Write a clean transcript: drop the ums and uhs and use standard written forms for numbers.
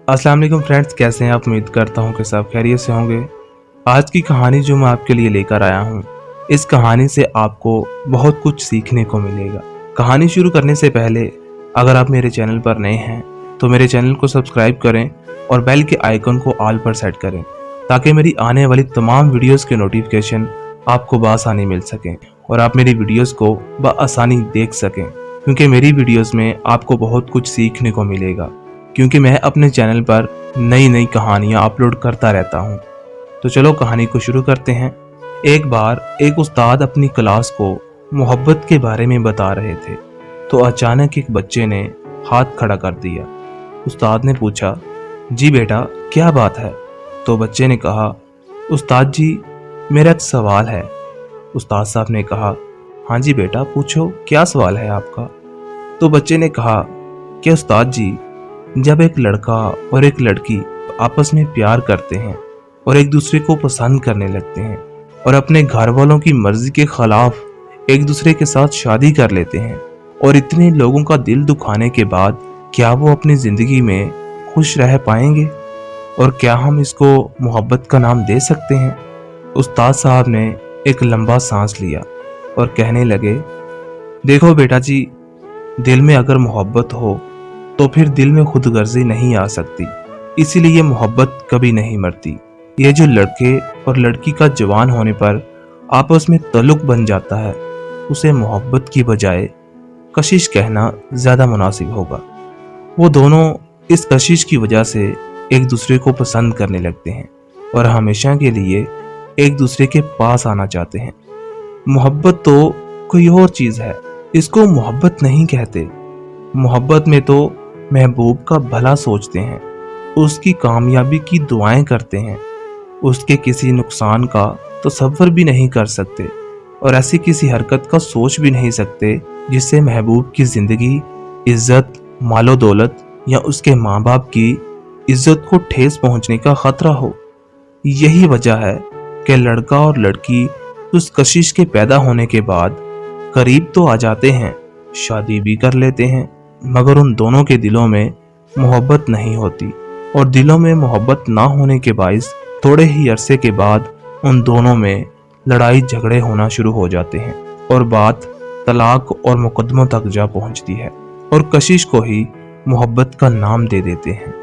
अस्सलाम वालेकुम फ्रेंड्स, कैसे हैं आप? उम्मीद करता हूं कि सब खैरियत से होंगे। आज की कहानी जो मैं आपके लिए लेकर आया हूं, इस कहानी से आपको बहुत कुछ सीखने को मिलेगा। कहानी शुरू करने से पहले अगर आप मेरे चैनल पर नए हैं तो मेरे चैनल को सब्सक्राइब करें और बेल के आइकन को ऑल पर सेट करें ताकि मेरी आने वाली तमाम वीडियोस के नोटिफिकेशन आपको बआसानी मिल सकें और आप मेरी वीडियोस को बआसानी देख सकें, क्योंकि मेरी वीडियोस में आपको बहुत कुछ सीखने को मिलेगा, क्योंकि मैं अपने चैनल पर नई नई कहानियाँ अपलोड करता रहता हूँ। तो चलो कहानी को शुरू करते हैं। एक बार एक उस्ताद अपनी क्लास को मोहब्बत के बारे में बता रहे थे तो अचानक एक बच्चे ने हाथ खड़ा कर दिया। उस्ताद ने पूछा, जी बेटा क्या बात है? तो बच्चे ने कहा, उस्ताद जी मेरा एक सवाल है। उस्ताद साहब ने कहा, हाँ जी बेटा पूछो, क्या सवाल है आपका? तो बच्चे ने कहा कि उस्ताद जी, जब एक लड़का और एक लड़की आपस में प्यार करते हैं और एक दूसरे को पसंद करने लगते हैं और अपने घर वालों की मर्जी के खिलाफ एक दूसरे के साथ शादी कर लेते हैं और इतने लोगों का दिल दुखाने के बाद क्या वो अपनी जिंदगी में खुश रह पाएंगे? और क्या हम इसको मोहब्बत का नाम दे सकते हैं? उस्ताद साहब ने एक लंबा सांस लिया और कहने लगे, देखो बेटा जी, दिल में अगर मोहब्बत हो तो फिर दिल में खुदगर्जी नहीं आ सकती, इसीलिए मोहब्बत कभी नहीं मरती। ये जो लड़के और लड़की का जवान होने पर आपस में ताल्लुक बन जाता है, उसे मोहब्बत की बजाय कशिश कहना ज़्यादा मुनासिब होगा। वो दोनों इस कशिश की वजह से एक दूसरे को पसंद करने लगते हैं और हमेशा के लिए एक दूसरे के पास आना चाहते हैं। मोहब्बत तो कोई और चीज़ है, इसको मोहब्बत नहीं कहते। मोहब्बत में तो महबूब का भला सोचते हैं, उसकी कामयाबी की दुआएं करते हैं, उसके किसी नुकसान का तसव्वुर भी नहीं कर सकते और ऐसी किसी हरकत का सोच भी नहीं सकते जिससे महबूब की ज़िंदगी, इज्जत, मालो दौलत या उसके माँ बाप की इज्जत को ठेस पहुंचने का खतरा हो। यही वजह है कि लड़का और लड़की उस कशिश के पैदा होने के बाद करीब तो आ जाते हैं, शादी भी कर लेते हैं, मगर उन दोनों के दिलों में मोहब्बत नहीं होती और दिलों में मोहब्बत ना होने के बाइस थोड़े ही अरसे के बाद उन दोनों में लड़ाई झगड़े होना शुरू हो जाते हैं और बात तलाक और मुकदमों तक जा पहुंचती है और कशिश को ही मोहब्बत का नाम दे देते हैं।